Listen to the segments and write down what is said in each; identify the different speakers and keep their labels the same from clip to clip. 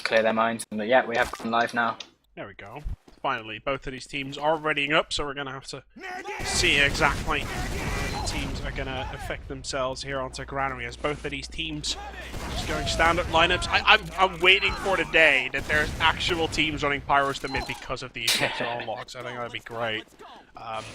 Speaker 1: clear their minds. But yeah, we have gone live now.
Speaker 2: There we go. Finally, both of these teams are readying up, so we're going to have to see exactly how the teams are going to affect themselves here onto Granary, as both of these teams just going standard lineups. I'm waiting for the day that there's actual teams running Pyros to mid because of these control logs. I think that'd be great.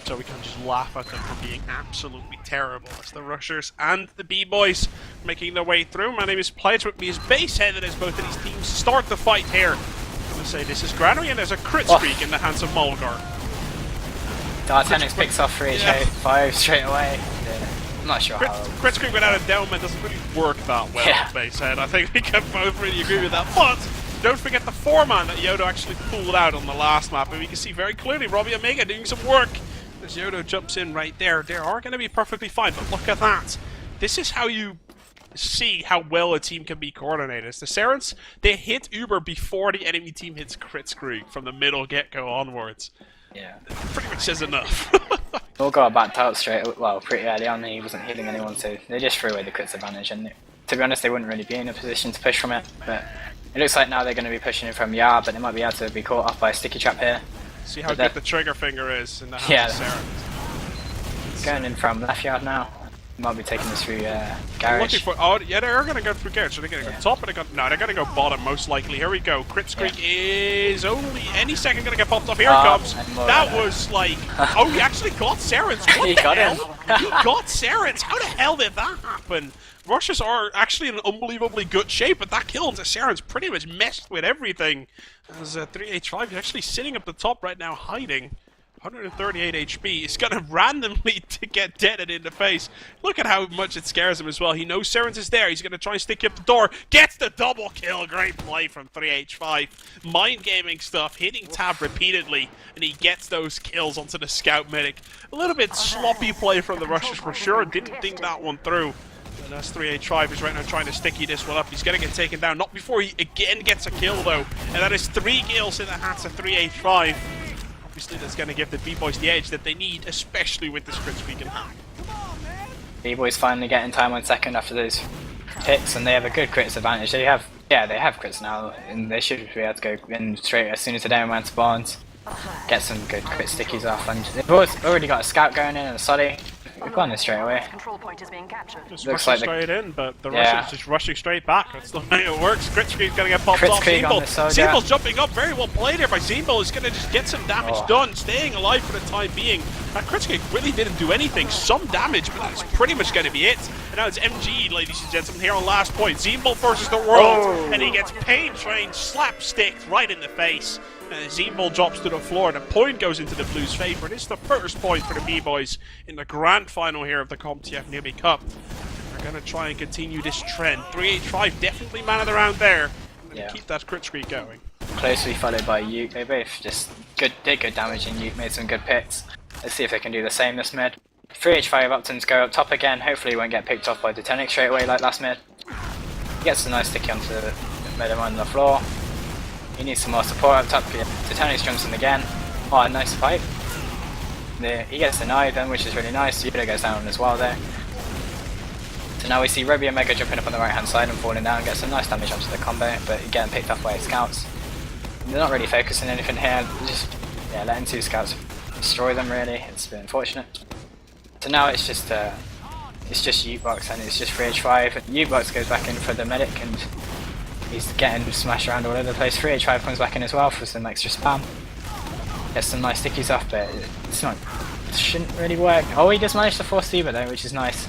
Speaker 2: So we can just laugh at them for being absolutely terrible. As the Rushers and the B-Boys making their way through. My name is Pledge, with me is Baseheaded, as both of these teams start the fight here. I'm going to say this is Granary, and there's a crit streak in the hands of Mulgar.
Speaker 1: Dartenix picks off 3H5 straight away. Yeah. I'm not sure how.
Speaker 2: Crit streak without a endowment doesn't really work that well, Basehead. I think we can both really agree with that. But don't forget the 4-man that Yodo actually pulled out on the last map, and we can see very clearly Robbie Omega doing some work. As Yodo jumps in right there, they are going to be perfectly fine, but look at that. This is how you see how well a team can be coordinated. The Serents, they hit Uber before the enemy team hits crit streak from the middle get-go onwards.
Speaker 1: Yeah.
Speaker 2: That pretty much says enough.
Speaker 1: All got backed out pretty early on. He wasn't healing anyone, so they just threw away the crits advantage, and to be honest, they wouldn't really be in a position to push from it. But it looks like now they're going to be pushing it from Yard, but they might be able to be caught off by a sticky trap here.
Speaker 2: See how good the trigger finger is in the hands of Serents.
Speaker 1: Going in from left yard now. Might be taking this through garage.
Speaker 2: Oh, yeah, they are going to go through garage. So they're going to go top, or no, they're going to go bottom most likely. Here we go. Crit streak is only any second going to get popped off. Here it comes. That was like, oh, he actually got Serents. What the hell? He got Serents. How the hell did that happen? Rushers are actually in unbelievably good shape, but that kill into Serents pretty much messed with everything. As 3H5 is actually sitting up the top right now, hiding. 138 HP. It's gonna randomly to get deaded in the face. Look at how much it scares him as well. He knows Serents is there. He's gonna try and stick you up the door. Gets the double kill. Great play from 3H5. Mind gaming stuff, hitting tab repeatedly, and he gets those kills onto the scout medic. A little bit sloppy play from the Rushers for sure. Didn't think that one through. And that's 3H5 is right now trying to sticky this one up. He's gonna get taken down. Not before he again gets a kill though. And that is 3 kills in the hands of 3H5. Obviously, that's going to give the B-Boys the edge that they need, especially with this crit streak in hand.
Speaker 1: B-Boys finally getting time on second after those hits, and they have a good crits advantage. They have crits now, and they should be able to go in straight as soon as the Downman spawns. Get some good crit stickies off, and they've already got a scout going in and a Soddy. We've gone this straight away.
Speaker 2: Just looks rushing straight in, but the Russians just rushing straight back. That's the way it works. Crit streak's gonna get popped off. Zimbel's jumping up. Very well played here by Zimbel. He's gonna just get some damage done, staying alive for the time being. That crit streak really didn't do anything. Some damage, but that's pretty much gonna be it. And now it's MG, ladies and gentlemen, here on last point. Zimbel versus the world, and he gets pain trained, slapsticked right in the face. Zimbel drops to the floor. The point goes into the Blues' favour. This is the first point for the B-Boys in the grand final here of the Comp.tf Newbie Cup. They're going to try and continue this trend. 3H5 definitely man of the round there. And keep that crit streak going.
Speaker 1: Closely followed by Uke. They both just did good damage, and Uke made some good picks. Let's see if they can do the same this mid. 3H5 Uptons go up top again. Hopefully he won't get picked off by Dartenix straight away like last mid. He gets a nice sticky onto the mid on the floor. He needs some more support up top. Dartenix jumps in again. Oh, nice fight. He gets denied then, which is really nice. Yoda goes down as well there. So now we see Robbie Omega jumping up on the right hand side and falling down. Gets some nice damage onto the combo, but getting picked off by his scouts. They're not really focusing anything here. Just letting 2 scouts destroy them really. It's a bit unfortunate. So now it's just Ukebox and it's just 3H5. Ukebox goes back in for the medic, and he's getting smashed around all over the place. 3H5 comes back in as well for some extra spam. Gets some nice stickies off, but it shouldn't really work. Oh, he just managed to force Stever though, which is nice.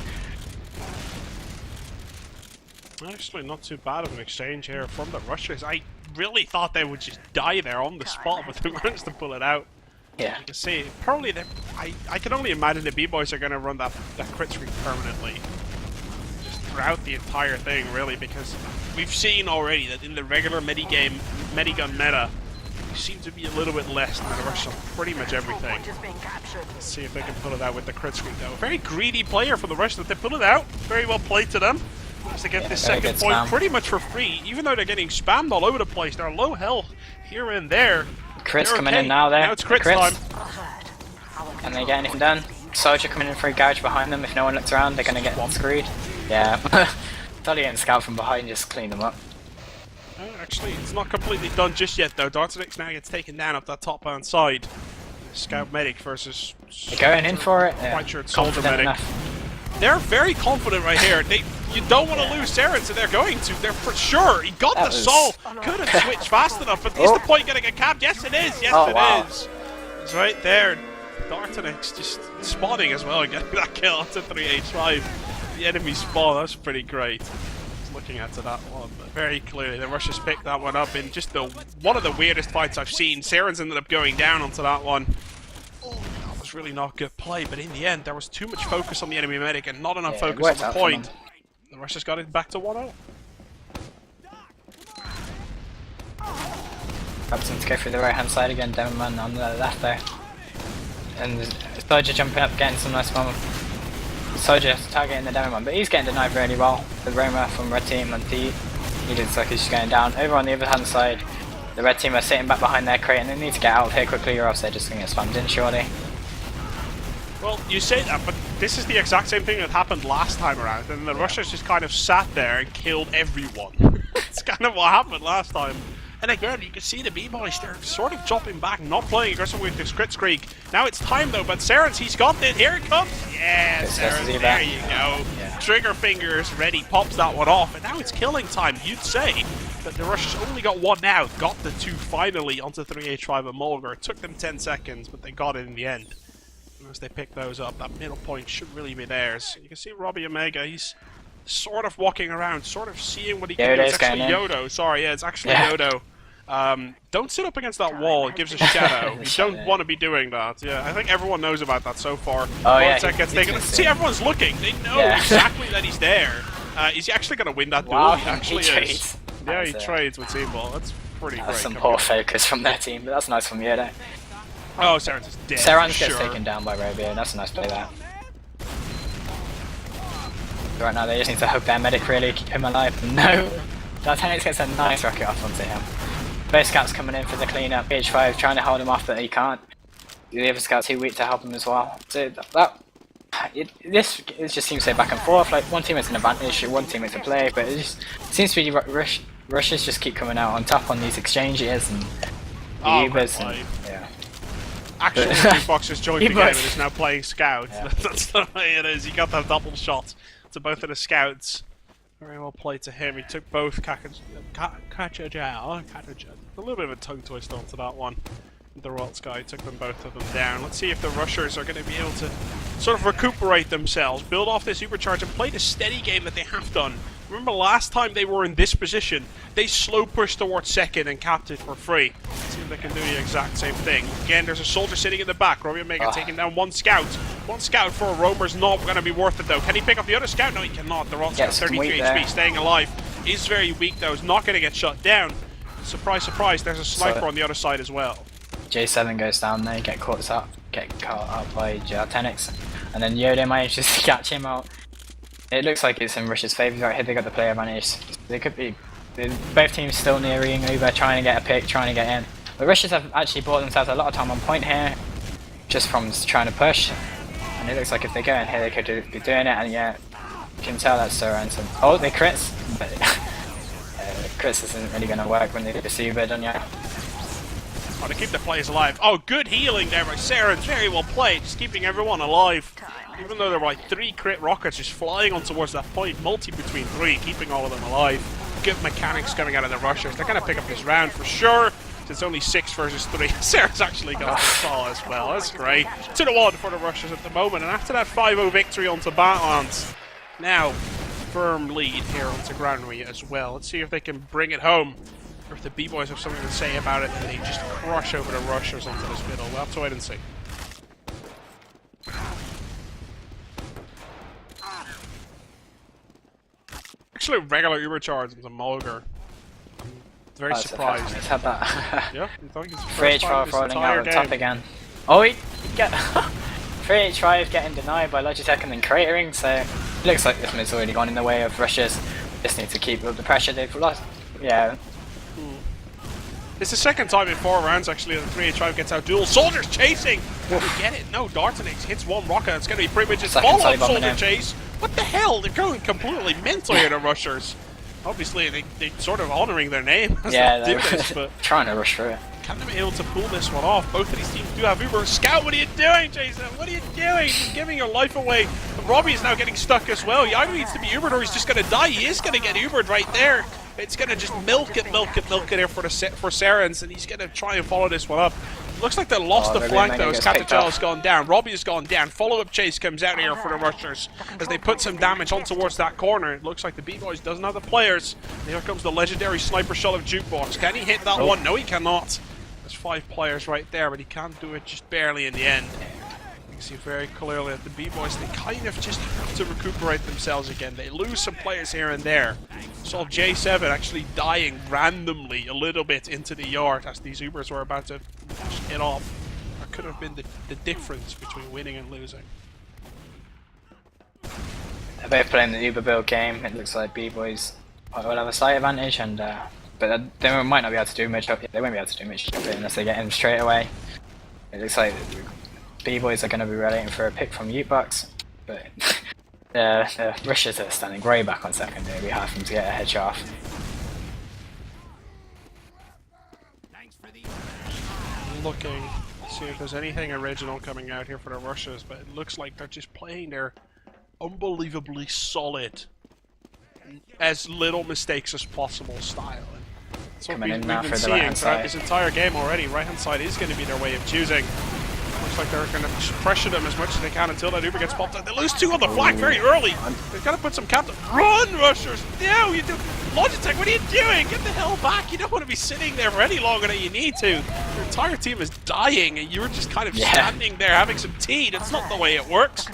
Speaker 2: Actually, not too bad of an exchange here from the Rushers. I really thought they would just die there on the spot, but they managed to pull it out.
Speaker 1: Yeah.
Speaker 2: You can see, probably I can only imagine the B-Boys are going to run that crit streak permanently. Throughout the entire thing, really, because we've seen already that in the regular Medigun meta, we seem to be a little bit less than the rush on pretty much everything. Let's see if they can pull it out with the crit streak, though. Very greedy player for the rush that they pull it out. Very well played to them. As they get this second point pretty much for free, even though they're getting spammed all over the place. They're low health here and there.
Speaker 1: Crits coming in now there.
Speaker 2: Now it's crits time.
Speaker 1: Can they get anything done? Soldier coming in for a garage behind them. If no one looks around, they're going to get screwed. Yeah. Totally getting scout from behind, just clean them up.
Speaker 2: Actually, it's not completely done just yet, though. Dartonix now gets taken down up that top-hand side. Scout medic versus...
Speaker 1: They're going in for it.
Speaker 2: White shirt soldier medic.
Speaker 1: Enough.
Speaker 2: They're very confident right here. You don't want to lose Saren, so they're going to. They're for sure. He got the soul. Couldn't switch fast enough, but is the point going to get capped? Yes, it is. Yes, it is. It's right there. Dartonix just spawning as well and getting that kill onto 3H5. The enemy spawn. That's pretty great. Looking at that one, but very clearly the Russians picked that one up in just one of the weirdest fights I've seen. Saren's ended up going down onto that one. That was really not good play, but in the end there was too much focus on the enemy medic and not enough focus on the point. The Russians got it back to 1-0.
Speaker 1: Robson to go through the right hand side again, Demonman on the left there. And the Soldier jumping up, getting some nice moment. Soldier targeting the Demonman, but he's getting denied really well. The Roma from red team and he looks like he's just going down. Over on the other hand side, the red team are sitting back behind their crate and they need to get out of here quickly or else they're just going to get spammed in surely.
Speaker 2: Well, you say that, but this is the exact same thing that happened last time around, and the Russians just kind of sat there and killed everyone. It's kind of what happened last time. And again, you can see the B-boys, they're sort of dropping back, not playing aggressive with this crit streak. Now it's time though, but Saren's, he's got it, here it comes! Yeah, Saren's, there you go. Yeah. Trigger fingers ready, pops that one off, and now it's killing time, you'd say. But the Russians only got one now, got the two finally onto 3H5 and Mulgar. It took them 10 seconds, but they got it in the end. And as they pick those up, that middle point should really be theirs. You can see Robbie Omega, he's sort of walking around, sort of seeing what he can do. It's actually Yodo, sorry, yeah, it's actually Yodo. Don't sit up against that wall, it gives a shadow. You don't want to be doing that. Yeah, I think everyone knows about that so far.
Speaker 1: Oh yeah,
Speaker 2: gets taken. See, everyone's looking. They know exactly that he's there. Is he actually going to win that duel? He actually is. Yeah, he trades with Team Ball. That's pretty great.
Speaker 1: That's some poor focus from their team, but that's nice from Yodo.
Speaker 2: Oh, Saren's is dead.
Speaker 1: Saren's gets taken down by Robio. That's a nice play there. Right now they just need to hug their medic really, keep him alive. No! Dartonix gets a nice rocket off onto him. Both scouts coming in for the cleanup. H5 trying to hold him off, but he can't. The other scout's too weak to help him as well. So it just seems so back and forth. Like one team has an advantage, one team has a play, but it just seems to be Russians just keep coming out on top on these exchanges and the Ubers. And, yeah.
Speaker 2: Actually, Jukebox has joined the game and is now playing scout. Yeah. That's the way it is. You got that double shot to both of the scouts. Very well played to him. He took both Kachaja. A little bit of a tongue twister onto that one. The Rotz guy took them both of them down. Let's see if the Rushers are going to be able to sort of recuperate themselves, build off this supercharge and play the steady game that they have done. Remember last time they were in this position, they slow pushed towards second and capped it for free. Let's see if they can do the exact same thing. Again, there's a soldier sitting in the back. Robbie Omega taking down one scout. One scout for a roamer's not going to be worth it though. Can he pick up the other scout? No, he cannot. The Rotz got 33 HP, staying alive. Is very weak though, is not going to get shut down. Surprise, surprise, there's a sniper on the other side as well.
Speaker 1: J7 goes down there, get caught up by Dartonix, and then Yoda manages to catch him out. It looks like it's in Russia's favour right here. They got the player advantage. They could be both teams still nearing over, trying to get a pick, trying to get in. The Russians have actually bought themselves a lot of time on point here, just from trying to push. And it looks like if they go in here, they could be doing it. And yeah, you can tell that's so ransom. Oh, they crits, but crits isn't really going to work when they get the Uber done yet.
Speaker 2: Oh, to keep the players alive. Oh, good healing there by Saren. Very well played. Just keeping everyone alive. Even though there were like 3 crit rockets just flying on towards that point. Multi between 3, keeping all of them alive. Good mechanics coming out of the Rushers. They're going to pick up this round for sure. It's only 6 versus 3. Saren's actually got the fall as well. That's great. 2-1 for the Rushers at the moment. And after that 5-0 victory onto Badlands, now firm lead here onto Granary as well. Let's see if they can bring it home. Or if the B-boys have something to say about it, and they just crush over the Rushers onto this middle. We'll have to wait and see. Actually, regular Uber charge into Mulgar. I'm very surprised.
Speaker 1: He's had that.
Speaker 2: Yeah, you think it's
Speaker 1: 3H5 rolling out on top again. Oh, he get 3H5 getting denied by Logitech and then cratering. So it looks like this mid's already gone in the way of Russia's. Just need to keep up the pressure. They've lost. Yeah.
Speaker 2: It's the second time in 4 rounds actually that 3H5 gets out duel. Soldiers chasing! You get it? No, Dartonix hits one rocket. It's going to be pretty much just follow-up soldier chase. What the hell? They're going completely mental here, the Rushers. Obviously, they sort of honouring their name as
Speaker 1: Yeah,
Speaker 2: they did this, but
Speaker 1: trying to rush through it.
Speaker 2: can they be able to pull this one off? Both of these teams do have Uber. Scout, what are you doing, Jason? What are you doing? You're giving your life away. And Robbie is now getting stuck as well. He either needs to be Ubered or he's just going to die. He is going to get Ubered right there. It's going to just milk it here for Serens, and he's going to try and follow this one up. Looks like they lost the flank though, as Katajal's gone down. Robbie has gone down. Follow-up chase comes out here for the Rushers as they put some damage on towards that corner. It looks like the B-Boys doesn't have the players. And here comes the legendary sniper shot of Jukebox. Can he hit that one? No, he cannot. There's 5 players right there, but he can't do it just barely in the end. You can see very clearly that the B-Boys, they kind of just have to recuperate themselves again. They lose some players here and there. Saw J7 actually dying randomly a little bit into the yard as these Ubers were about to hit off. That could have been the difference between winning and losing.
Speaker 1: They're both playing the Uber build game. It looks like B-Boys will have a slight advantage, and but they might not be able to do much up. They won't be able to do much up unless they get in straight away. It looks like B-Boys are going to be relating for a pick from Utebox, but the Rushers are standing way back on second. It'll be hard for them to get a headshot off.
Speaker 2: Looking to see if there's anything original coming out here for the Rushers, but it looks like they're just playing their unbelievably solid, as little mistakes as possible style. That's what we've been seeing throughout this entire game already. Right hand side is going to be their way of choosing. Looks like they're going to pressure them as much as they can until that Uber gets popped out. They lose 2 on the flank very early. They've got to put some counter. Run, Rushers! No, you do. Logitech, what are you doing? Get the hell back! You don't want to be sitting there for any longer than you need to. Your entire team is dying, and you're just kind of standing there having some tea. That's not the way it works.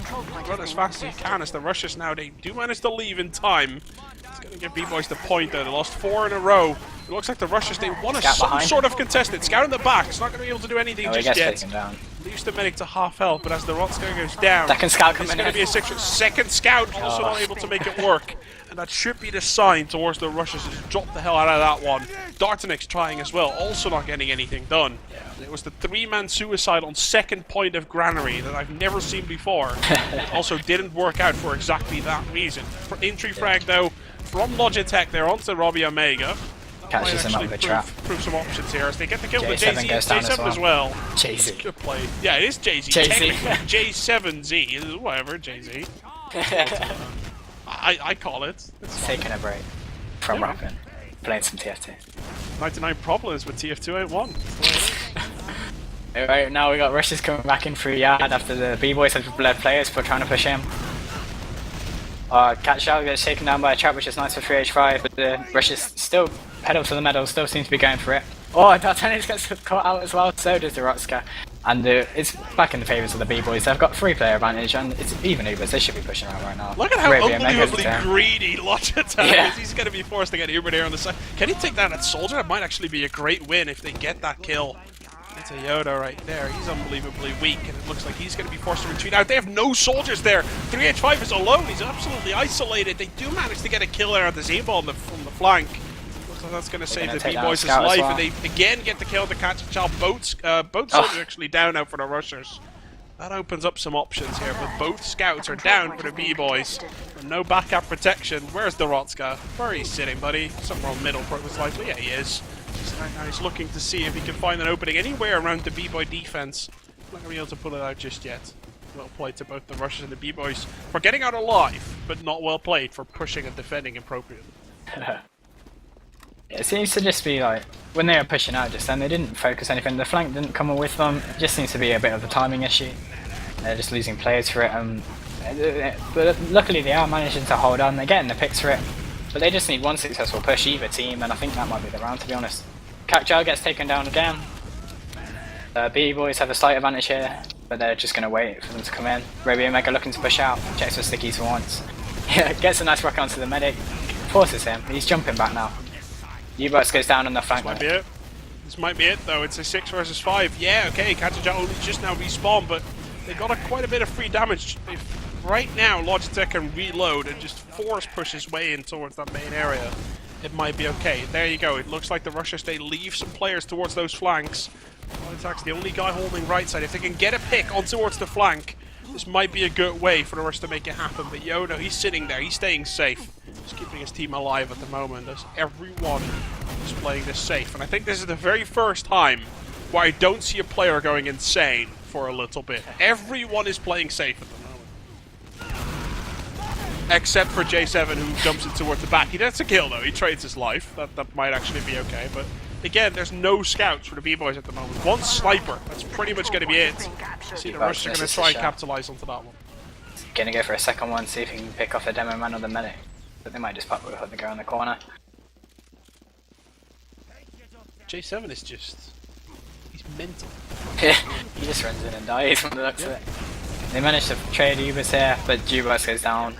Speaker 2: Run as fast as you can. As the Rushers now, they do manage to leave in time. It's going to give B-Boys the point though. They lost 4 in a row. It looks like the Rushers, they want some sort of contested. Scout in the back. It's not going to be able to do anything just yet. Leaves the medic to half health, but as the Rotska goes down,
Speaker 1: second scout coming in.
Speaker 2: It's going to be a second scout, also not able to make it work. And that should be the sign towards the Rushers to just drop the hell out of that one. Dartanix trying as well, also not getting anything done. It was the 3-man suicide on second point of Granary that I've never seen before. It also didn't work out for exactly that reason. For entry frag though, from Logitech, they're onto Robbie Omega.
Speaker 1: Catches him up with a trap.
Speaker 2: Prove some options here as they get the kill with
Speaker 1: J7 goes down
Speaker 2: as well.
Speaker 1: Jay-Z.
Speaker 2: Good play. Yeah, it is Jay-Z. J7Z. Whatever, Jay-Z. I call it. It's
Speaker 1: taking a break from rapping. Playing some TF2.
Speaker 2: 99 problems with TF281.
Speaker 1: Alright, now we got Rushers coming back in through yard after the B-Boys have bled players for trying to push him. Catch out gets taken down by a trap, which is nice for 3H5, but the Rushers still pedal to the metal, still seems to be going for it. Oh, Dartanix gets caught out as well, so does the Rotska. And it's back in the favours of the B-Boys. They've got 3-player advantage, and it's even Ubers. They should be pushing out right now.
Speaker 2: Look at how unbelievably greedy Logitech is. He's going to be forced to get Uber there on the side. Can he take down that soldier? It might actually be a great win if they get that kill. It's a Yoda right there. He's unbelievably weak, and it looks like he's going to be forced to retreat out. They have no soldiers there. 3H5 is alone. He's absolutely isolated. They do manage to get a kill there at the Z-ball from the flank. Looks like that's going to save the B-Boys' life, and they again get the kill to catch a child. Both soldiers actually down now for the Rushers. That opens up some options here, but both scouts are down for the B-Boys. No backup protection. Where's the Rotska? Where are you sitting, buddy? Somewhere on middle, most likely. Yeah, he is. Now he's looking to see if he can find an opening anywhere around the B-Boy defense. Not going to be able to pull it out just yet. Well played to both the Rushers and the B-Boys for getting out alive, but not well played for pushing and defending appropriately.
Speaker 1: It seems to just be like, when they were pushing out just then, they didn't focus anything. The flank didn't come with them. It just seems to be a bit of a timing issue. They're just losing players for it. But luckily they are managing to hold on. They're getting the picks for it. But they just need one successful push, either team, and I think that might be the round, to be honest. Kakjal gets taken down again. B-Boys have a slight advantage here, but they're just going to wait for them to come in. Robbie Omega looking to push out, checks for stickies for once. Gets a nice rock onto the medic, forces him, he's jumping back now. U-Box goes down on the flank.
Speaker 2: This might be it. This might be it though, it's a 6 versus 5. Yeah, okay, Kakjal only just now respawned, but they got quite a bit of free damage. Right now, Logitech can reload and just force push his way in towards that main area. It might be okay. There you go. It looks like the Rushers, they leave some players towards those flanks. Logitech's the only guy holding right side. If they can get a pick on towards the flank, This might be a good way for the Rush to make it happen, but Yoda, he's sitting there, he's staying safe. He's keeping his team alive at the moment, as everyone is playing this safe. And I think this is the very first time where I don't see a player going insane for a little bit. Everyone is playing safe at the moment. Except for J7, who jumps in towards the back. He gets a kill, though. He trades his life. That might actually be okay, but again, there's no scouts for the B-Boys at the moment. One sniper. That's pretty much going to be it. See, the Rush are going to try and capitalize onto that one.
Speaker 1: Gonna go for a second one, see if he can pick off the demo man or the medic. But they might just pop with the guy on the corner.
Speaker 2: J7 is just... he's mental.
Speaker 1: He just runs in and dies from the looks of it. They managed to trade Ubers here, but Jukebox goes down.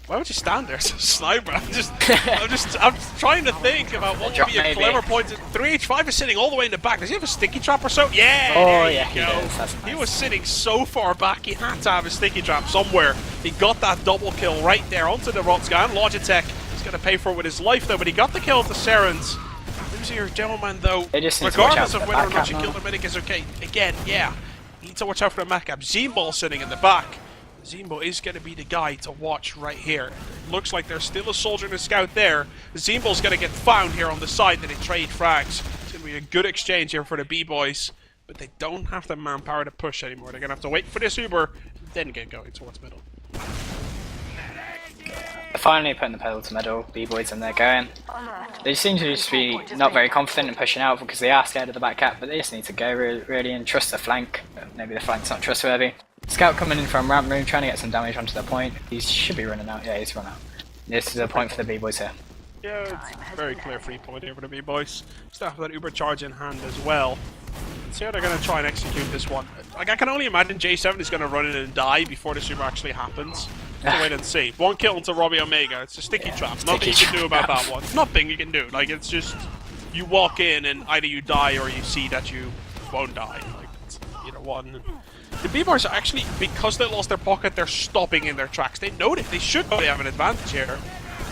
Speaker 2: Why would you stand there as a sniper? I'm trying to think about what would be a clever point. 3H5 is sitting all the way in the back. Does he have a sticky trap or so? Yeah!
Speaker 1: Oh yeah,
Speaker 2: he does. He was sitting so far back, he had to have a sticky trap somewhere. He got that double kill right there onto the Rotska and Logitech. He's going to pay for it with his life though, but he got the kill with the Serens. Losing your gentleman though, regardless of whether or not you kill the medic is okay. Again, yeah, you need to watch out for the Macap. Zimbo sitting in the back. Zimbo is going to be the guy to watch right here. Looks like there's still a soldier and a scout there. Zimbo's going to get found here on the side that they trade frags. It's going to be a good exchange here for the B-Boys, but they don't have the manpower to push anymore. They're going to have to wait for this Uber, then get going towards middle.
Speaker 1: They're finally putting the pedal to middle, B-Boys, and they're going. They seem to just be not very confident in pushing out because they are scared of the back cap, but they just need to go really and trust the flank. Maybe the flank's not trustworthy. Scout coming in from ramp room, trying to get some damage onto the point. He should be running out. Yeah, he's run out. This is a point for the B-Boys here.
Speaker 2: Yeah, it's a very clear free point here for the B-Boys. Still have that Uber charge in hand as well. Let's see how they're going to try and execute this one. Like, I can only imagine J7 is going to run in and die before this Uber actually happens. So wait and see. One kill into Robbie Omega. It's a sticky trap. Nothing you can do about that one. Nothing you can do. Like, it's just you walk in and either you die or you see that you won't die. Like, it's either one. The B-Boys are actually, because they lost their pocket, they're stopping in their tracks. They know that they should probably have an advantage here.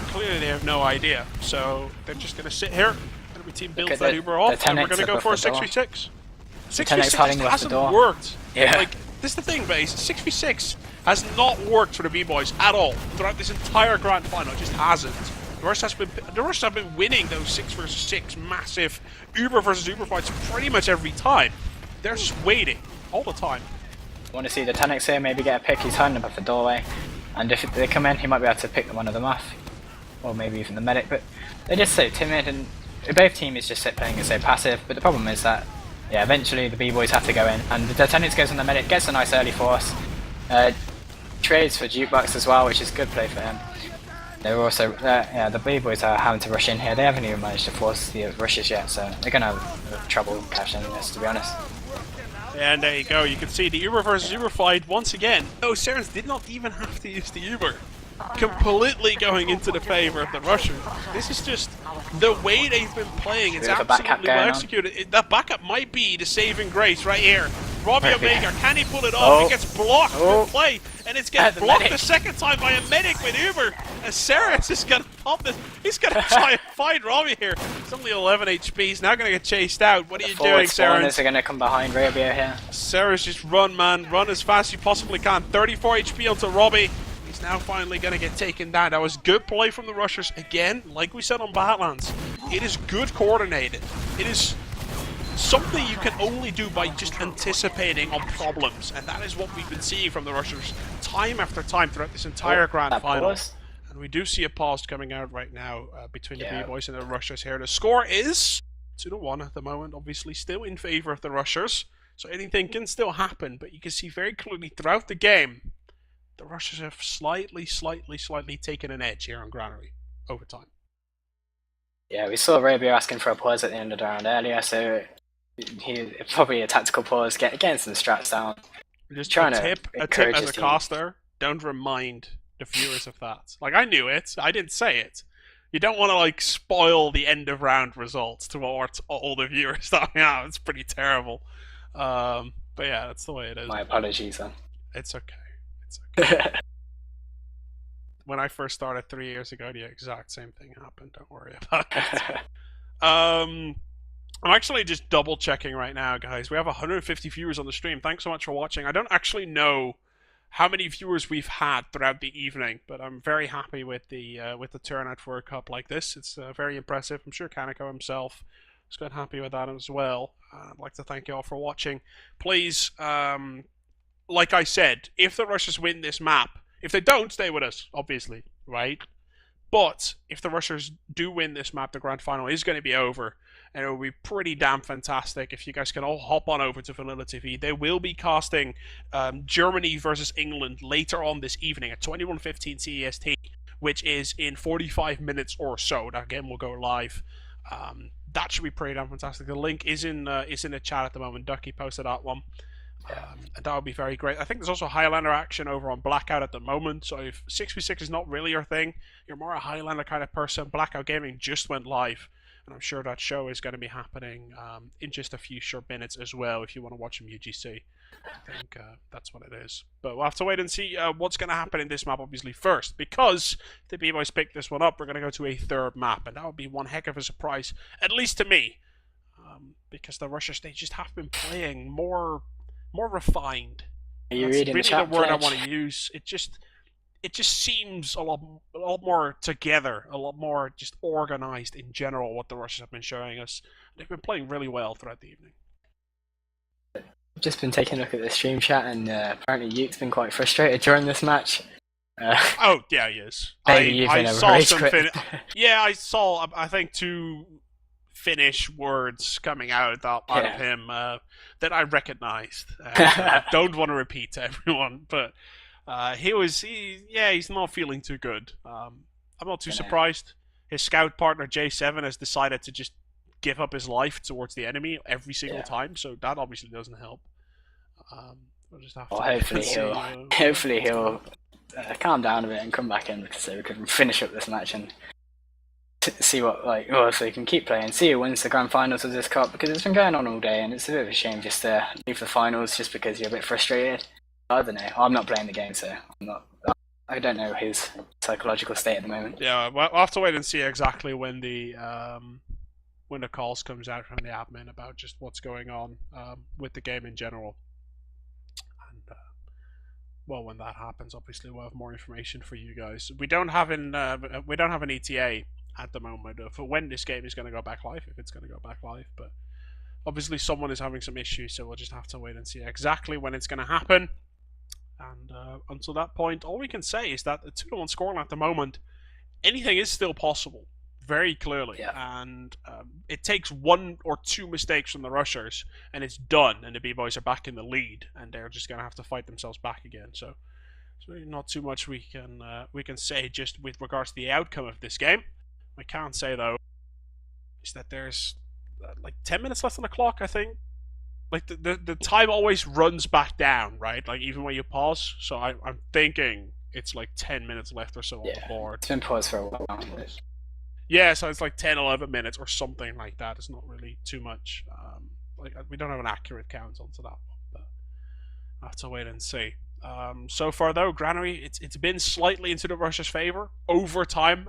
Speaker 2: Clearly they have no idea. So they're just going to sit here. Every team builds that Uber off, and we're going to go for a 6v6. 6v6 hasn't worked.
Speaker 1: Yeah.
Speaker 2: Like, this is the thing, Base. 6v6 has not worked for the B-Boys at all. Throughout this entire grand final, it just hasn't. The Rush have been winning those 6 versus 6 massive Uber versus Uber fights pretty much every time. They're just waiting all the time.
Speaker 1: Want to see the Tenex here, maybe get a pick. He's hiding up at the doorway, and if they come in, he might be able to pick one of them off, or maybe even the medic. But they're just so timid, and both teams is just playing it so passive. But the problem is that, yeah, eventually the B-Boys have to go in, and the Tenex goes on the medic, gets a nice early force, trades for Jukebox as well, which is good play for him. They're also, yeah, the B-Boys are having to rush in here. They haven't even managed to force the rushes yet, so they're gonna have trouble catching this, to be honest.
Speaker 2: And there you go, you can see the Uber versus Uber fight once again. No, Serens did not even have to use the Uber. Completely going into the favor of the Russians. This is just the way they've been playing. It's absolutely well executed. That backup might be the saving grace right here. Robbie Omega, can he pull it off? He gets blocked for play, and it's getting blocked the second time by a medic with Uber. And Serens is going to pop this. He's going to try and find Robbie here. It's only 11 HP. He's now going to get chased out. What are you doing, Serens?
Speaker 1: They're going to come behind Rabio here.
Speaker 2: Serens, just run, man. Run as fast as you possibly can. 34 HP onto Robbie. He's now finally going to get taken down. That was good play from the Rushers. Again, like we said on Badlands, it is good coordinated. It is something you can only do by just anticipating on problems, and that is what we've been seeing from the Rushers time after time throughout this entire grand final. And we do see a pause coming out right now between the B-Boys and the Rushers here. The score is 2-1 at the moment, obviously still in favor of the Rushers, so anything can still happen, but you can see very clearly throughout the game the Rushers have slightly taken an edge here on Granary over time.
Speaker 1: Yeah, we saw Rabio asking for a pause at the end of the round earlier, so probably a tactical pause, getting some strats down.
Speaker 2: Just trying a tip as a caster, don't remind the viewers of that. Like, I knew it, I didn't say it. You don't want to, like, spoil the end of round results towards all the viewers that we have. It's pretty terrible. But yeah, that's the way it is.
Speaker 1: My apologies, then.
Speaker 2: It's okay. It's okay. When I first started 3 years ago, the exact same thing happened. Don't worry about it. I'm actually just double checking right now, guys. We have 150 viewers on the stream. Thanks so much for watching. I don't actually know how many viewers we've had throughout the evening, but I'm very happy with the turnout for a cup like this. It's very impressive. I'm sure Kaneko himself is quite happy with that as well. I'd like to thank you all for watching. Please, like I said, if the Russians win this map, if they don't, stay with us, obviously, right? But if the Russians do win this map, the grand final is going to be over. And it will be pretty damn fantastic if you guys can all hop on over to Vanilla TV. They will be casting Germany versus England later on this evening at 21:15 CEST, which is in 45 minutes or so. That game will go live. That should be pretty damn fantastic. The link is in the chat at the moment. Ducky posted that one. And that would be very great. I think there's also Highlander action over on Blackout at the moment. So if 6v6 is not really your thing, you're more a Highlander kind of person, Blackout Gaming just went live. And I'm sure that show is going to be happening in just a few short minutes as well if you want to watch some UGC. I think that's what it is. But we'll have to wait and see what's going to happen in this map, obviously, first. Because the B-Boys picked this one up, we're going to go to a third map. And that would be one heck of a surprise, at least to me. Because the Russians, they just have been playing more refined.
Speaker 1: Are you
Speaker 2: That's
Speaker 1: reading
Speaker 2: really
Speaker 1: the chat,
Speaker 2: the word I
Speaker 1: Fletch?
Speaker 2: want to use. It just seems a lot more together, a lot more just organized in general. What the Russians have been showing us, they've been playing really well throughout the evening.
Speaker 1: I've just been taking a look at the stream chat, and apparently Yuke's been quite frustrated during this match.
Speaker 2: Oh yeah, he is.
Speaker 1: Maybe you've been
Speaker 2: I
Speaker 1: a
Speaker 2: saw
Speaker 1: rage
Speaker 2: some
Speaker 1: quit.
Speaker 2: yeah, I saw. I think 2 Finnish words coming out of him that I recognized. I don't want to repeat to everyone, but. He's not feeling too good. I'm not too surprised. His scout partner J7 has decided to just give up his life towards the enemy every single time, so that obviously doesn't help. We'll just have to
Speaker 1: hopefully he'll calm down a bit and come back in, because so we can finish up this match and see what so he can keep playing, see who wins the grand finals of this cup, because it's been going on all day and it's a bit of a shame just to leave the finals just because you're a bit frustrated. I don't know. I'm not playing the game, so I don't know his psychological state at the moment.
Speaker 2: Yeah, we'll have to wait and see exactly when the calls comes out from the admin about just what's going on with the game in general. And when that happens, obviously we'll have more information for you guys. We don't have an ETA at the moment for when this game is going to go back live, if it's going to go back live, but obviously someone is having some issues, so we'll just have to wait and see exactly when it's going to happen. And until that point, all we can say is that the 2-1 scoreline at the moment, anything is still possible, very clearly.
Speaker 1: Yeah.
Speaker 2: And it takes 1 or 2 mistakes from the Rushers, and it's done, and the B-Boys are back in the lead, and they're just going to have to fight themselves back again. So it's really not too much we can say just with regards to the outcome of this game. We can say, though, is that there's like 10 minutes left on the clock, I think. Like the time always runs back down, right? Like even when you pause. So I'm thinking it's like 10 minutes left or so on the board.
Speaker 1: It's been paused for a while.
Speaker 2: Yeah, so it's like 10, 11 minutes or something like that. It's not really too much. We don't have an accurate count onto that one, but I have to wait and see. So far though, Granary, it's been slightly into the Russia's favor over time.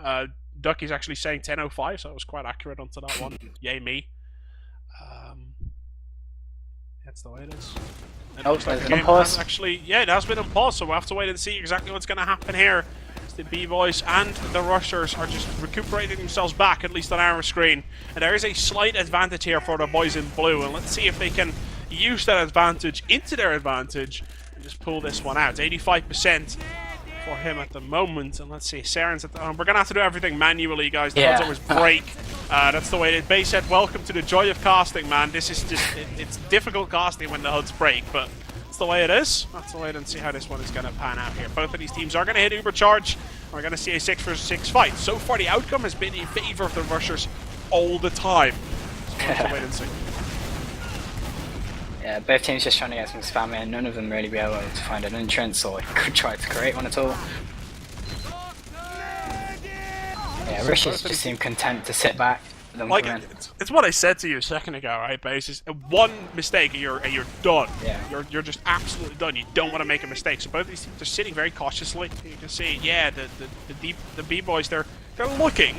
Speaker 2: Ducky's actually saying 10:05, so it was quite accurate onto that one. Yay me. That's the way it is. It looks like the game has actually, it has been on pause, so we'll have to wait and see exactly what's going to happen here. The B-Boys and the Rushers are just recuperating themselves back, at least on our screen. And there is a slight advantage here for the boys in blue, and let's see if they can use that advantage into their advantage and just pull this one out. 85% for him at the moment, and let's see, Saren's at the, we're going to have to do everything manually, guys. The HUDs always break. That's the way it is. Bay said, welcome to the joy of casting, man. This is just, it's difficult casting when the HUDs break, but that's the way it is. Let's wait and see how this one is going to pan out here. Both of these teams are going to hit Ubercharge. We're going to see a 6 versus 6 fight. So far, the outcome has been in favor of the Rushers all the time. So let's wait and see.
Speaker 1: Yeah, both teams just trying to get some spam in. None of them really be able to find an entrance or could try to create one at all. Yeah, Russians just seem content to sit back.
Speaker 2: Like it's what I said to you a second ago, right? Basis one mistake and you're done.
Speaker 1: Yeah.
Speaker 2: You're just absolutely done. You don't want to make a mistake. So both of these teams are sitting very cautiously. You can see, yeah, the B-Boys, they're They're looking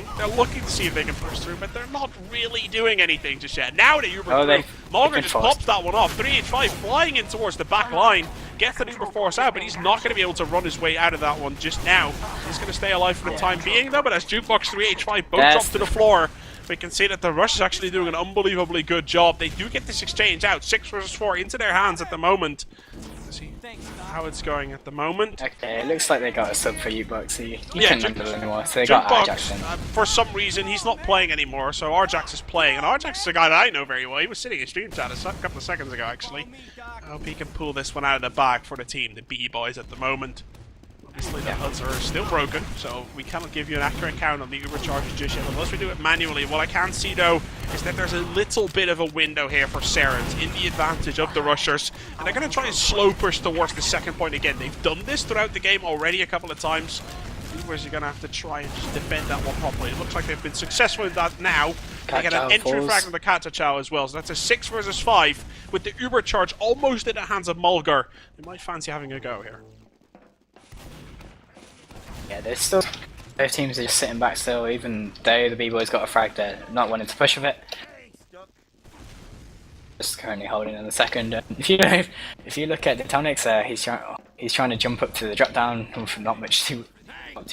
Speaker 2: to see if they can push through, but they're not really doing anything just yet. Now the Uber through. Mulger just pops that one off. 3H5 flying in towards the back line. Gets the Uber force out, but he's not going to be able to run his way out of that one just now. He's going to stay alive for the time being, though, but as Jukebox 3H5 both drop to the floor, we can see that the Rush is actually doing an unbelievably good job. They do get this exchange out, 6 versus 4 into their hands at the moment. Let's see how it's going at the moment.
Speaker 1: Okay, it looks like they got a sub for Jukebox. He
Speaker 2: Yeah,
Speaker 1: couldn't handle it anymore, so they got Arjax in.
Speaker 2: For some reason, he's not playing anymore, so Arjax is playing. And Arjax is a guy that I know very well. He was sitting in stream chat a couple of seconds ago, actually. I hope he can pull this one out of the bag for the team, the B-Boys at the moment. Obviously, the HUDs are still broken, so we cannot give you an accurate count on the Uber charges just yet, unless we do it manually. What I can see, though, is that there's a little bit of a window here for Serens in the advantage of the Rushers, and they're going to try and slow push towards the second point again. They've done this throughout the game already a couple of times. Ubers are going to have to try and just defend that one properly. It looks like they've been successful in that now. They get an entry frag from the Katachow as well, so that's a 6 versus 5 with the Uber charge almost in the hands of Mulger. They might fancy having a go here.
Speaker 1: Yeah, there's still both teams are just sitting back still, even though the B-Boys got a frag there, not wanting to push with it. Just currently holding in the second. If you look at the Tonics there, he's trying to jump up to the drop down with not too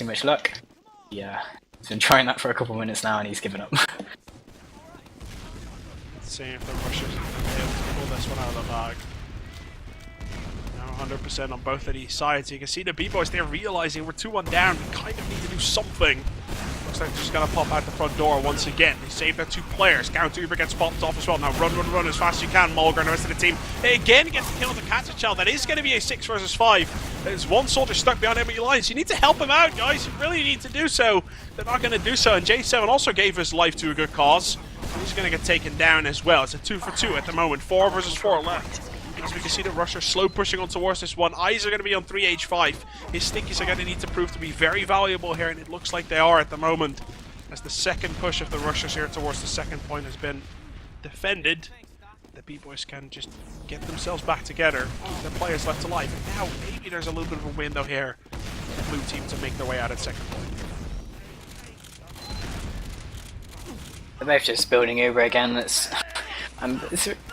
Speaker 1: much luck. Yeah, he's been trying that for a couple minutes now and he's given up.
Speaker 2: Let's see if the Rushers are able to pull this one out of the bag. 100% on both of these sides. You can see the B-Boys, they're realizing we're 2-1 down. We kind of need to do something. Looks like they're just going to pop out the front door once again. They save their 2 players. Counter Uber gets popped off as well. Now run as fast as you can, Mulger and the rest of the team. They again get to kill the Katachow. That is going to be a 6 versus 5. There's one soldier stuck behind enemy lines. You need to help him out, guys. You really need to do so. They're not going to do so. And J7 also gave his life to a good cause. He's going to get taken down as well. It's a 2 for 2 at the moment. 4 versus 4 left. As we can see the Rushers slow pushing on towards this one. Eyes are going to be on 3H5. His stickies are going to need to prove to be very valuable here, and it looks like they are at the moment. As the second push of the Rushers here towards the second point has been defended, the B-Boys can just get themselves back together, keep their players left alive. And now maybe there's a little bit of a window here for the blue team to make their way out at second point.
Speaker 1: They're both just building over again. This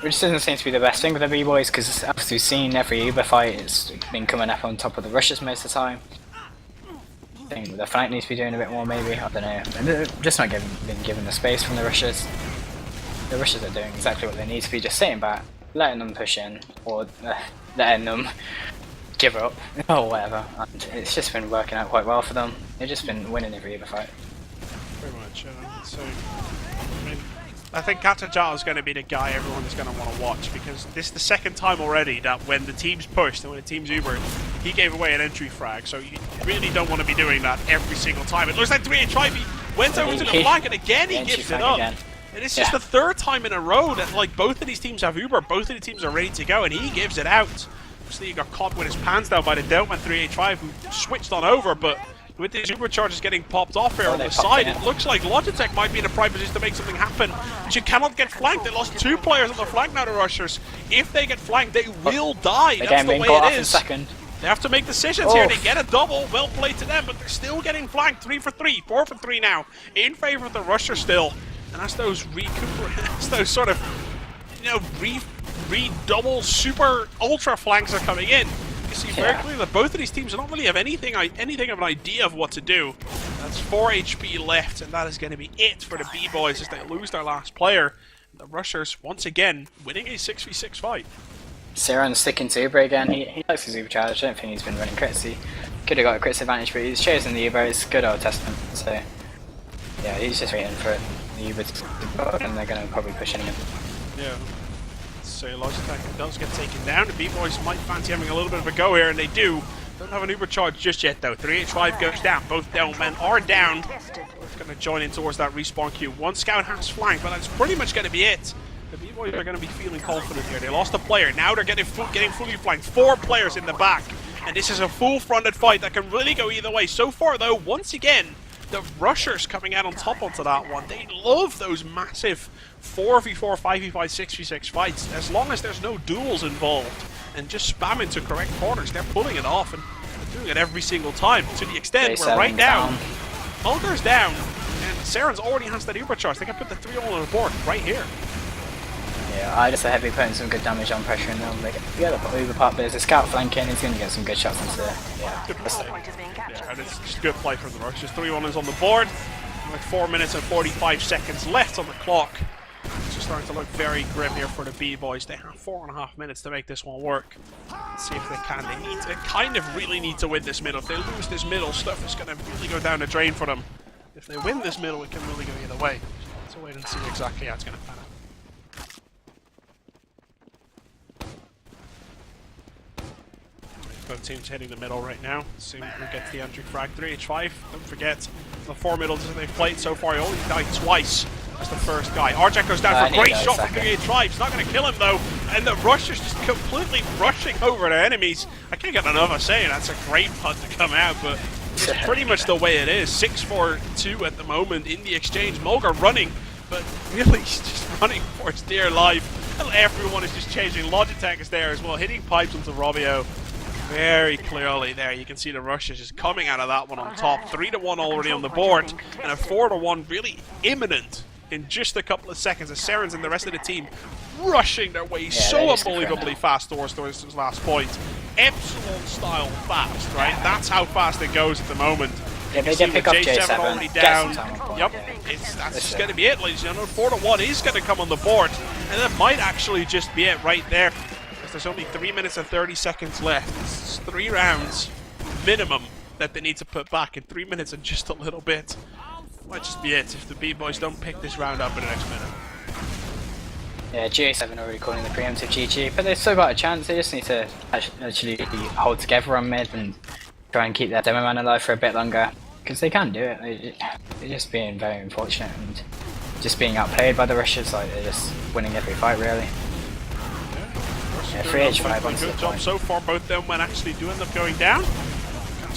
Speaker 1: just doesn't seem to be the best thing with the B-Boys, because as we've seen every Uber fight, it's been coming up on top of the Rushers most of the time. I think the Fnatic needs to be doing a bit more, maybe, I don't know. And they're just not being given the space from the Rushers. The Rushers are doing exactly what they need to be, just sitting back, letting them push in, or letting them give up, or whatever. And it's just been working out quite well for them. They've just been winning every Uber fight.
Speaker 2: Pretty much, so... I think Katachow is going to be the guy everyone is going to want to watch, because this is the second time already that when the team's pushed and when the team's Ubered, he gave away an entry frag, so you really don't want to be doing that every single time. It looks like 3H5, he went over to the flank and again he gives it up. And it's just the third time in a row that like both of these teams have Uber, both of the teams are ready to go, and he gives it out. Obviously he got caught with his pants down by the Deltman 3H5 who switched on over, but with these Uber charges getting popped off here on the side, it looks like Logitech might be in a prime position to make something happen. But you cannot get flanked. They lost 2 players on the flank now, the Rushers. If they get flanked, they will die. That's the way it is. They have to make decisions here. They get a double. Well played to them, but they're still getting flanked. 3 for 3, 4 for 3 now, in favor of the Rushers still. And that's those those sort of, you know, redouble super ultra flanks are coming in. You see very clearly that both of these teams don't really have anything of an idea of what to do. That's 4 HP left, and that is going to be it for the B-Boys as they lose their last player. The Rushers, once again, winning a 6v6 fight.
Speaker 1: Siren's sticking to Uber again. He likes his Uber charge. I don't think he's been running crits. He could have got a crits advantage, but he's chosen the Uber. It's good old testament. So, yeah, he's just waiting for the Uber to go, and they're going to probably push in again. Yeah.
Speaker 2: So Logitech does get taken down. The B-Boys might fancy having a little bit of a go here, and they do. Don't have an Uber charge just yet, though. 3H5 goes down. Both down men are down. Going to join in towards that respawn queue. One scout has flanked, but that's pretty much going to be it. The B-Boys are going to be feeling confident here. They lost a player. Now they're getting fully flanked. 4 players in the back. And this is a full-fronted fight that can really go either way. So far, though, once again, the Rushers coming out on top onto that one. They love those massive 4v4, 5v5, 6v6 fights, as long as there's no duels involved, and just spam into correct corners. They're pulling it off, and they're doing it every single time, to the extent where right now, Mulder's down, and Saren's already has that Ubercharge. They can put the 3-all on the board right here.
Speaker 1: Yeah, I just a heavy putting some good damage on pressure, and then like, yeah, the Uber part, but there's a scout flanking, he's going to get some good shots into there. Yeah,
Speaker 2: and it's just good play from the Rush. Just 3-1 is on the board. Like 4 minutes and 45 seconds left on the clock. It's just starting to look very grim here for the B-boys. They have 4.5 minutes to make this one work. Let's see if they can. They kind of really need to win this middle. If they lose this middle, stuff is going to really go down the drain for them. If they win this middle, it can really go either way. So wait and see exactly how it's going to pan out. Both teams hitting the middle right now. See if we get to the entry frag. 3H5. Don't forget the 4 middles that they've played so far. He only died twice as the first guy. Arjak goes down for a great shot from 3H5. It's not going to kill him though. And the Rushers just completely rushing over their enemies. I can't get enough of saying that's a great putt to come out, but it's pretty much the way it is. 6-4-2 at the moment in the exchange. Mulgar running, but really he's just running for his dear life. And everyone is just changing. Logitech is there as well, hitting pipes into Robbio. Very clearly there, you can see the Rushers just coming out of that one on top. 3-1 already on the board, and a 4-1 really imminent in just a couple of seconds as Saren's and the rest of the team rushing their way so unbelievably fast towards this last point. Epsilon style fast, right? That's how fast it goes at the moment.
Speaker 1: Yeah, they did pick up
Speaker 2: J7 already down. Yep, that's just going to be it, ladies and gentlemen. 4-1 is going to come on the board, and that might actually just be it right there. There's only 3 minutes and 30 seconds left. It's 3 rounds minimum that they need to put back in 3 minutes and just a little bit. Might just be it if the B-boys don't pick this round up in the next minute.
Speaker 1: Yeah, GA7 already calling the preemptive GG, but they've still got a chance. They just need to actually hold together on mid and try and keep their demo man alive for a bit longer, because they can do it. They're just being very unfortunate and just being outplayed by the Rushers. Like, they're just winning every fight really. Yeah, 3H5 on
Speaker 2: good job so far. Both of them when actually do end up going down.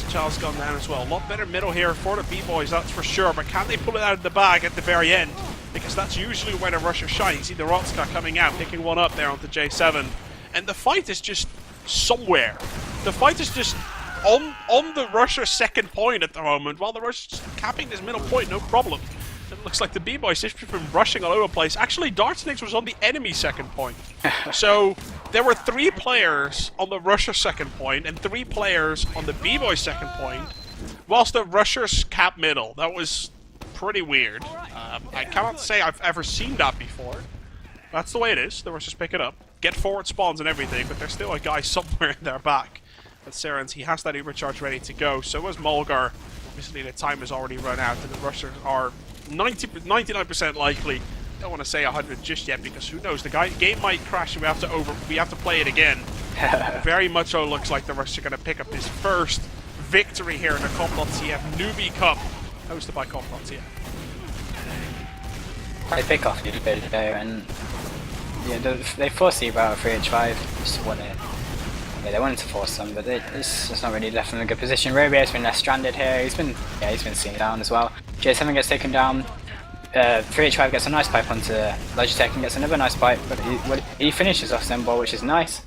Speaker 2: Charles gone down as well. A lot better middle here for the B-boys, that's for sure. But can they pull it out of the bag at the very end? Because that's usually where the Rusher shine. You see the Rotska coming out, picking one up there onto J7. And the fight is just somewhere. The fight is just on the Rusher's second point at the moment, while the Rusher's capping this middle point, no problem. It looks like the B-boys just been rushing all over the place. Actually, Dartnix was on the enemy second point. So there were 3 players on the Rusher second point and 3 players on the B-boy second point, whilst the Rushers cap middle. That was pretty weird. I cannot say I've ever seen that before. That's the way it is. The Rushers pick it up, get forward spawns and everything, but there's still a guy somewhere in their back. But Saren's, he has that Ubercharge ready to go. So was Mulgar. Obviously, the time has already run out, and the Rushers are 99% likely. Don't want to say 100 just yet, because who knows? The game might crash and we have to play it again. Very much so looks like the Rushers are going to pick up this first victory here in the Comp.tf Newbie Cup, hosted by Comp.tf.
Speaker 1: They pick off a little bit there, and yeah, they forced the about 3H5. Just want to, yeah, they wanted to force them, but it's just not really left them in a good position. Robio's been left stranded here. He's been seen down as well. J7 gets taken down. 3H5 gets a nice pipe onto Logitech and gets another nice pipe, but he finishes off Symbol, which is nice.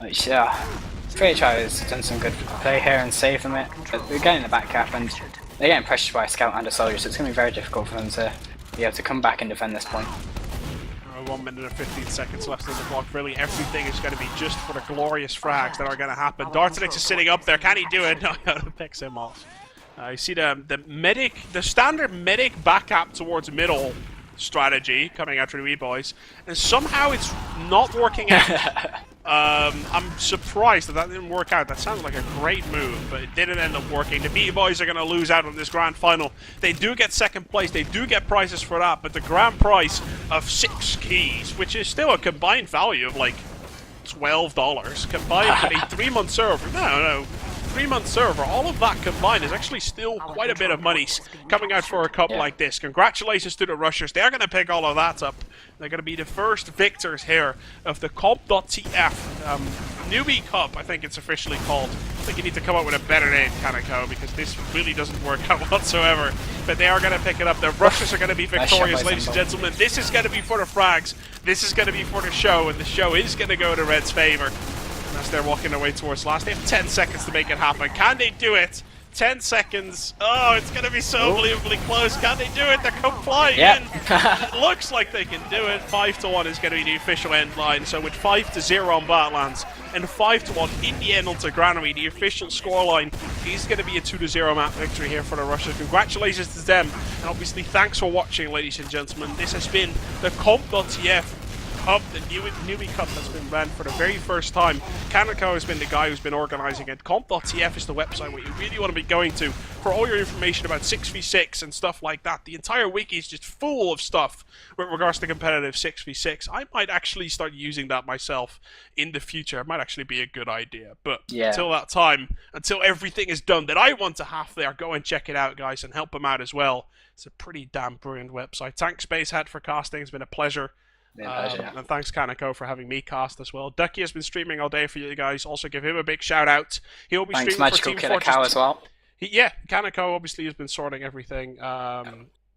Speaker 1: Which 3H5 has done some good play here and saved them it. But they're getting the back cap and they're getting pressured by a scout and a soldier, so it's going to be very difficult for them to be able to come back and defend this point.
Speaker 2: 1 minute and 15 seconds left on the clock. Really, everything is going to be just for the glorious frags that are going to happen. Dartnix is sitting up there. Can he do it? No, picks him off. You see the standard medic back up towards middle strategy coming after the wee boys, and somehow it's not working out. I'm surprised that didn't work out. That sounds like a great move, but it didn't end up working. The B-boys are going to lose out on this grand final. They do get second place. They do get prizes for that, but the grand prize of 6 keys, which is still a combined value of like $12 combined with a 3-month server. No. 3-month server, all of that combined is actually still quite a bit of money coming out for a cup like this. Congratulations to the Rushers. They're going to pick all of that up. They're going to be the first victors here of the Comp.tf Newbie Cup, I think it's officially called. I think you need to come up with a better name, Kaneko, because this really doesn't work out whatsoever. But they are going to pick it up. The Rushers are going to be victorious, ladies and gentlemen. This is going to be for the frags. This is going to be for the show, and the show is going to go to Red's favor. As they're walking their way towards last, they have 10 seconds to make it happen. Can they do it? 10 seconds. Oh, it's going to be so unbelievably close. Can they do it? They're come flying
Speaker 1: Yep.
Speaker 2: in. It looks like they can do it. 5-1 is going to be the official end line. So with 5-0 on Battlelands and 5-1 in the end onto Granary, the official scoreline is going to be a 2-0 map victory here for the Russians. Congratulations to them. And obviously, thanks for watching, ladies and gentlemen. This has been the Comp.tf Cup, the Newbie Cup that's been ran for the very first time. Kaneko has been the guy who's been organising it. Comp.tf is the website where you really want to be going to for all your information about 6v6 and stuff like that. The entire wiki is just full of stuff with regards to competitive 6v6. I might actually start using that myself in the future. It might actually be a good idea. But until that time, until everything is done that I want to have there, go and check it out, guys, and help them out as well. It's a pretty damn brilliant website. Thanks, Spacehat, for casting. It's been a pleasure. And thanks Kaneko for having me cast as well. Ducky has been streaming all day for you guys. Also give him a big shout out. He'll be streaming
Speaker 1: Magical
Speaker 2: for Team
Speaker 1: Killer
Speaker 2: Fortress
Speaker 1: Cow as well.
Speaker 2: Kaneko obviously has been sorting everything.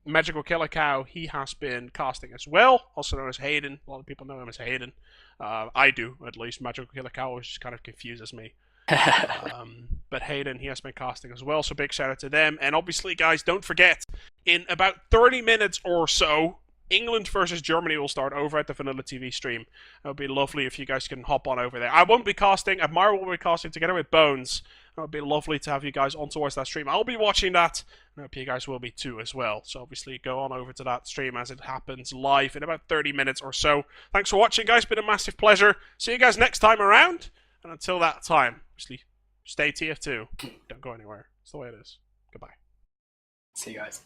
Speaker 2: Magical Killer Cow, he has been casting as well, also known as Hayden. A lot of people know him as Hayden. I do, at least. Magical Killer Cow, which just kind of confuses me. But Hayden, he has been casting as well, so big shout out to them. And obviously, guys, don't forget, in about 30 minutes or so, England versus Germany will start over at the Vanilla TV stream. It would be lovely if you guys can hop on over there. I won't be casting. Admire will be casting together with Bones. It would be lovely to have you guys on towards that stream. I'll be watching that, and I hope you guys will be too as well. So obviously go on over to that stream as it happens live in about 30 minutes or so. Thanks for watching, guys. Been a massive pleasure. See you guys next time around. And until that time, obviously, stay TF2. Don't go anywhere. That's the way it is. Goodbye.
Speaker 1: See you guys.